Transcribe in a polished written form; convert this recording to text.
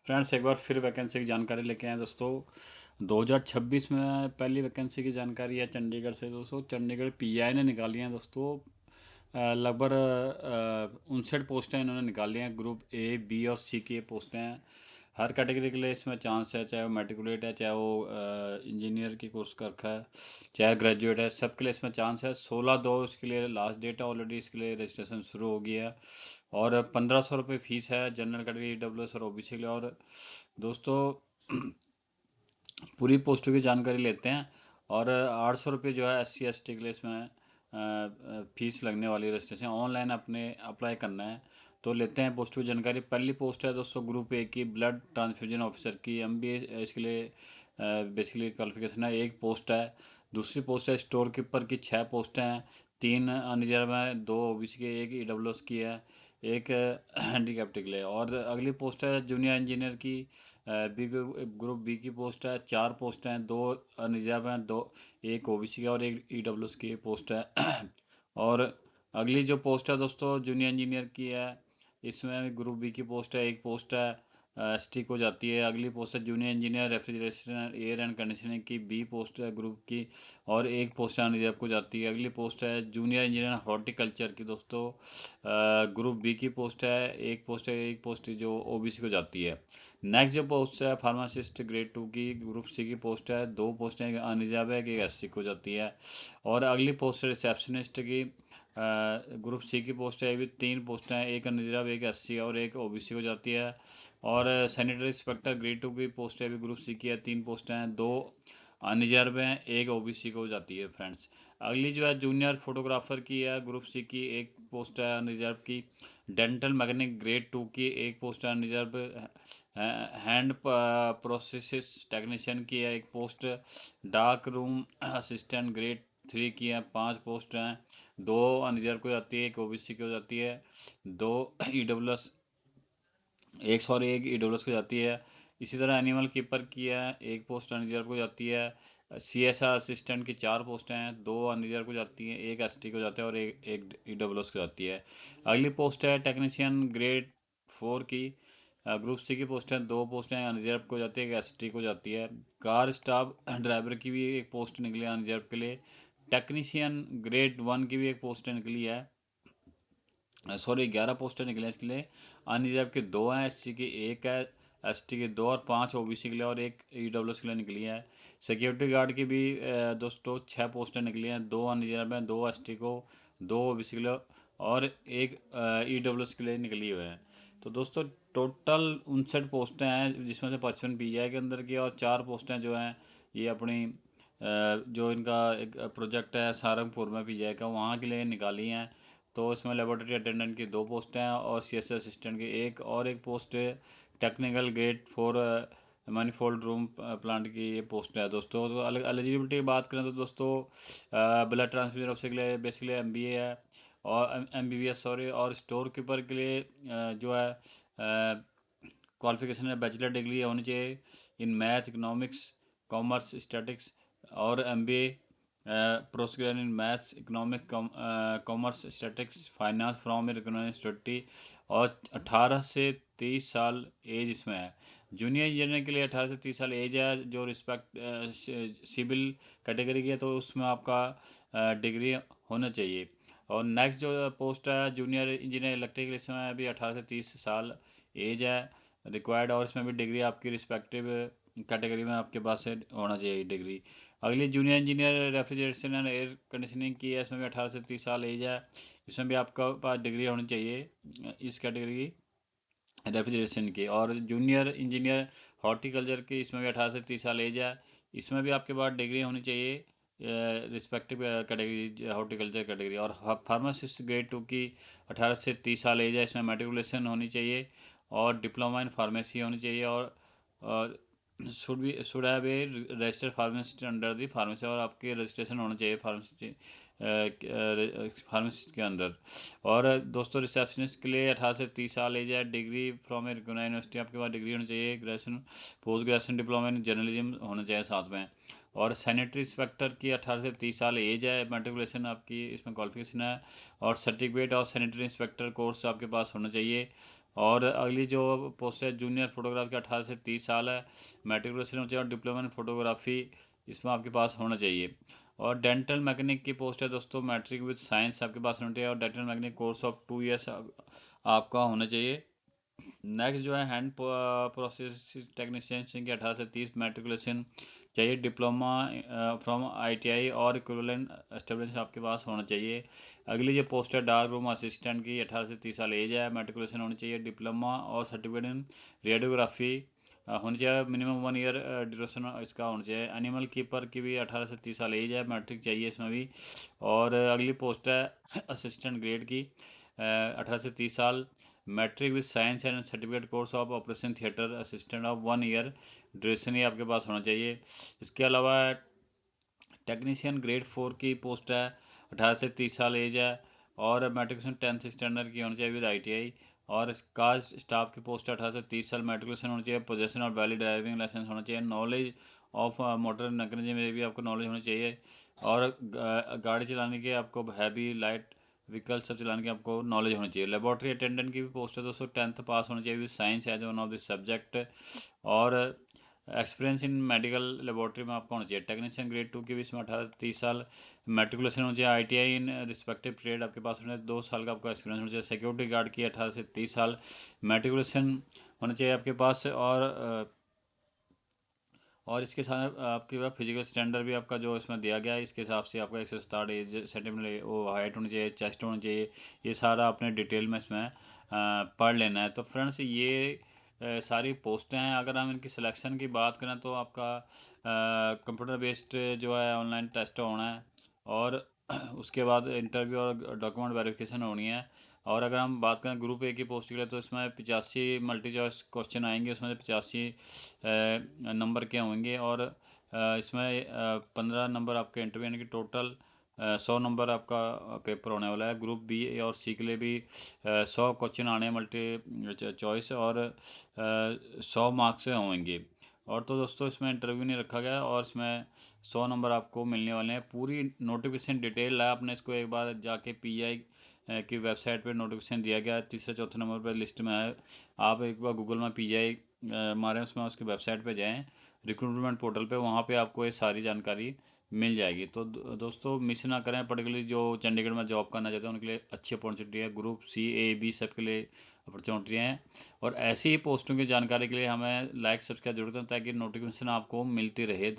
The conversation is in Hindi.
फ्रेंड्स, एक बार फिर वैकेंसी की जानकारी लेके आए दोस्तों। 2026 में पहली वैकेंसी की जानकारी है चंडीगढ़ से दोस्तों। चंडीगढ़ पीआई ने निकाली हैं दोस्तों। लगभग 59 पोस्टें इन्होंने निकाली हैं। ग्रुप ए, बी और सी की ये पोस्टें हैं। हर कैटेगरी के लिए इसमें चांस है, चाहे वो मेट्रिकुलेट है, चाहे वो इंजीनियर की कोर्स कर रखा है, चाहे ग्रेजुएट है, सबके लिए इसमें चांस है। 16/2 इसके लिए लास्ट डेट है। ऑलरेडी इसके लिए रजिस्ट्रेशन शुरू हो गया है और 1500 रुपये फ़ीस है जनरल कैटेगरी, डब्ल्यू एस और ओबीसी के लिए। और दोस्तों पूरी पोस्टों की जानकारी लेते हैं। और 800 रुपये जो है SC ST के लिए इसमें फीस लगने वाली है। रजिस्ट्रेशन ऑनलाइन अपने अप्लाई करना है। तो लेते हैं पोस्टों की जानकारी। पहली पोस्ट है दोस्तों ग्रुप ए की, ब्लड ट्रांसफ्यूजन ऑफिसर की, MBA इसके लिए बेसिकली क्वालिफिकेशन है। एक पोस्ट है। दूसरी पोस्ट है स्टोर कीपर की, 6 पोस्टें हैं। 3 अनरिजर्व हैं, 2 ओबीसी के, एक EWS की है, एक हैंडीकैप्ड के लिए। और अगली पोस्ट है जूनियर इंजीनियर की, बी ग्रुप बी की पोस्ट है। 4 पोस्ट हैं, 2 अनरिजर्व हैं, 2 एक ओबीसी का और एक EWS की पोस्ट है। और अगली जो पोस्ट है दोस्तों जूनियर इंजीनियर की है। इसमें ग्रुप बी की पोस्ट है, एक पोस्ट है ST को जाती है। अगली पोस्ट है junior engineer refrigeration air and conditioning की, बी पोस्ट है ग्रुप की, और एक पोस्ट अनरिजर्व को जाती है। अगली पोस्ट है जूनियर इंजीनियर हॉर्टिकल्चर की दोस्तों, ग्रुप बी की पोस्ट है, एक पोस्ट जो ओबीसी को जाती है। नेक्स्ट जो पोस्ट है फार्मासिस्ट ग्रेड 2 की, ग्रुप सी की पोस्ट है। 2 पोस्टें अनरिजर्व है, एक SC को जाती है। और अगली पोस्ट है रिसेप्शनिस्ट की, ग्रुप सी की पोस्ट है। ये भी 3 पोस्टें हैं, एक अनरिजर्व, एक SC और एक ओबीसी को जाती है। और सैनिटरी इंस्पेक्टर ग्रेड 2 की पोस्ट है, भी ग्रुप सी की है। 3 पोस्टें हैं, 2 अनरिजर्व हैं, एक ओबीसी को जाती है फ्रेंड्स। अगली जो है जूनियर फोटोग्राफर की है, ग्रुप सी की, एक पोस्ट है अनरिजर्व की। डेंटल मैकेनिक ग्रेड 2 की, एक पोस्ट है अनरिजर्व। हैंड प्रोसेस टेक्नीशियन की है, एक post. Dark room assistant grade 3 की है, 5 पोस्ट हैं। 2 अनरिजर्व को जाती है, एक ओबीसी को जाती है। 2 EWS, एक EWS को जाती है। इसी तरह एनिमल कीपर की है, एक पोस्ट अनरिजर्व को जाती है। CSR असिस्टेंट की 4 पोस्टें हैं, 2 अनरिजर्व को जाती हैं, एक ST को जाता है और एक EWS को जाती है। अगली पोस्ट है टेक्नीशियन ग्रेड 4 की, ग्रुप सी की पोस्ट है। 2 पोस्टें अनरिजर्व को जाती है, एक ST को जाती है। कार स्टाफ ड्राइवर की भी एक पोस्ट निकली है अनरिजर्व के लिए। टेक्नीशियन ग्रेड 1 की भी एक पोस्ट निकली है। सॉरी, 11 पोस्टें निकले हैं इसके लिए। अनरिजर्व के 2 हैं, SC की एक है, ST के 2 और 5 ओबीसी के लिए और एक EWS के लिए निकली है। सिक्योरिटी गार्ड की भी दोस्तों 6 पोस्टें निकली हैं। 2 अनरिजर्व हैं, 2 ST को, 2 ओबीसी के लिए और एक EWS के लिए निकली हुई है। तो दोस्तों टोटल 59 पोस्टें हैं, जिसमें से 55 PGI के अंदर की और 4 पोस्टें जो हैं ये अपनी जो इनका एक प्रोजेक्ट है सहारनपुर में PGI का, वहाँ के लिए निकाली हैं। तो इसमें लेबोरेटरी अटेंडेंट की 2 पोस्टें हैं और CSS असिस्टेंट की एक पोस्ट है। Technical grade 4 manifold room plant की ये पोस्ट है दोस्तों। तो एलिजिबिलिटी की बात करें तो दोस्तों ब्लड ट्रांसफ्यूजन ऑफिसर के लिए बेसिकली MBA है, और MBBS सॉरी। और स्टोर कीपर के लिए जो है क्वालिफिकेशन है बैचलर डिग्री होनी चाहिए in math, economics, commerce, statics. और MBA post graduate in maths, economic, commerce, statics, finance from university. और 18 से 30 साल एज इसमें है। जूनियर इंजीनियर के लिए 18 से 30 साल एज है। जो रिस्पेक्ट सिविल कैटेगरी की है तो उसमें आपका डिग्री होना चाहिए। और नेक्स्ट जो पोस्ट है जूनियर इंजीनियर इलेक्ट्रिकल, इसमें भी 18 से 30 साल एज है रिक्वायर्ड। और इसमें भी डिग्री आपकी रिस्पेक्टिव कैटेगरी में आपके पास से होना चाहिए डिग्री। अगली junior engineer refrigeration and air conditioning की है, इसमें भी 18 से 30 साल एज है। इसमें भी आपका पास डिग्री होनी चाहिए इस कैटेगरी की, रेफ्रिजरेशन की। और जूनियर इंजीनियर हॉर्टिकल्चर की, इसमें भी 18 से 30 साल एज है। इसमें भी आपके पास डिग्री होनी चाहिए रिस्पेक्टिव कैटेगरी, हॉर्टिकल्चर कैटेगरी। और फार्मासिस्ट ग्रेड 2 की 18 से 30 साल एज है। इसमें मेट्रिकुलेशन होनी चाहिए और डिप्लोमा इन फार्मेसी होनी चाहिए। और should have a registered pharmacist under the pharmacy, और आपके रजिस्ट्रेशन होना चाहिए फार्मेसी फार्मेसिस्ट के अंदर। और दोस्तों रिसेप्शनिस्ट के लिए 18 से 30 साल एज है। Degree from a recognised university, आपके पास डिग्री होनी चाहिए। Graduation, post graduation diploma in journalism होना चाहिए साथ में। और सैनिटरी इंस्पेक्टर की 18 से 30 साल एज है। मेट्रिकुलेशन आपकी इसमें क्वालिफिकेशन है। और सर्टिफिकेट और सैनिटरी इंस्पेक्टर कोर्स आपके पास होना चाहिए। और अगली जो पोस्ट है जूनियर फोटोग्राफी 18 से 30 साल है, मेट्रिकुलेशन होना चाहिए और डिप्लोमा इन फोटोग्राफी इसमें आपके पास होना चाहिए। और डेंटल मैकेनिक की पोस्ट है दोस्तों, मैट्रिक विद साइंस आपके पास होना चाहिए और dental mechanic course of 2 years आपका होना चाहिए। नेक्स्ट जो है हैंड प्रोसेस टेक्नीशियन की 18 से 30 मेट्रिकुलेशन चाहिए, डिप्लोमा फ्रॉम आईटीआई और इक्विवेलेंट एस्टेब्लिश आपके पास होना चाहिए। अगली जो पोस्ट है डार्क रूम असिस्टेंट की 18 से 30 साल एज है, मेट्रिकुलेशन होनी चाहिए, डिप्लोमा और सर्टिफिकेट इन रेडियोग्राफी होनी चाहिए, मिनिमम 1 ईयर ड्यूरेशन इसका होना चाहिए। एनिमल कीपर की भी 18 से 30 साल एज है, मैट्रिक चाहिए इसमें भी। और अगली पोस्ट है असिस्टेंट ग्रेड की 18 से 30 साल, matric with science and certificate course of operation theatre assistant of 1 year duration ही आपके पास होना चाहिए। इसके अलावा टेक्नीशियन ग्रेड 4 की पोस्ट है, 18 से 30 साल एज है और मेट्रिकुलेशन 10th स्टैंडर्ड की होनी चाहिए विद आईटीआई। और कार स्टाफ की पोस्ट है, 18 से 30 साल, मेट्रिकुलेशन होनी चाहिए, possession of valid driving licence होना चाहिए, नॉलेज ऑफ मोटर मैकेनिज्म में भी आपको नॉलेज होनी चाहिए और गाड़ी चलाने के आपको हैवी लाइट व्हीकल सब चलाने की आपको नॉलेज होनी चाहिए। लेबोरेटरी अटेंडेंट की भी पोस्ट है दोस्तों, 10th पास होना चाहिए with science as one of the subject और एक्सपीरियंस इन मेडिकल लेबोरेटरी में आपको होना चाहिए। टेक्नीशियन ग्रेड 2 की भी इसमें 18 से 30 साल, मेट्रिकुलेशन होना चाहिए, आईटीआई इन रिस्पेक्टिव ट्रेड आपके पास होना चाहिए, 2 साल का आपको एक्सपीरियंस होना चाहिए। सिक्योरिटी गार्ड की 18 से 30 साल, मेट्रिकुलेशन होना चाहिए आपके पास और इसके साथ आपके पास फिजिकल स्टैंडर्ड भी आपका जो इसमें दिया गया है, इसके हिसाब से आपका 160 एज सेंटीमीटर वो हाइट होनी चाहिए, चेस्ट होनी चाहिए, ये सारा आपने डिटेल में इसमें पढ़ लेना है। तो फ्रेंड्स ये सारी पोस्टें हैं। अगर हम इनकी सिलेक्शन की बात करें तो आपका कंप्यूटर बेस्ड जो है ऑनलाइन टेस्ट होना है और उसके बाद इंटरव्यू और डॉक्यूमेंट वेरिफिकेशन होनी है। और अगर हम बात करें ग्रुप ए की पोस्ट के लिए तो इसमें 85 मल्टी चॉइस क्वेश्चन आएंगे, उसमें से 85 नंबर के होंगे और इसमें 15 नंबर आपके इंटरव्यू यानी कि टोटल 100 नंबर आपका पेपर होने वाला है। ग्रुप बी और सी के लिए भी 100 क्वेश्चन आने मल्टी चॉइस और 100 मार्क्स से होंगे। और तो दोस्तों इसमें इंटरव्यू नहीं रखा गया और इसमें 100 नंबर आपको मिलने वाले हैं। पूरी नोटिफिकेशन डिटेल है, आपने इसको एक बार जाके पीआई की वेबसाइट पे नोटिफिकेशन दिया गया है, तीसरे चौथे नंबर पर लिस्ट में है। आप एक बार गूगल में पीआई मारें, उसमें उसकी वेबसाइट पे जाएं, रिक्रूटमेंट पोर्टल पे, वहाँ पे आपको ये सारी जानकारी मिल जाएगी। तो दोस्तों मिस ना करें, पर्टिकुलरली जो चंडीगढ़ में जॉब करना चाहते हैं उनके लिए अच्छी अपॉर्चुनिटी है। ग्रुप सी ए बी सब के लिए अपॉर्चुनिटी हैं और ऐसी ही पोस्टों की जानकारी के लिए हमें लाइक सब्सक्राइब जरूर करें ताकि नोटिफिकेशन आपको मिलती रहे।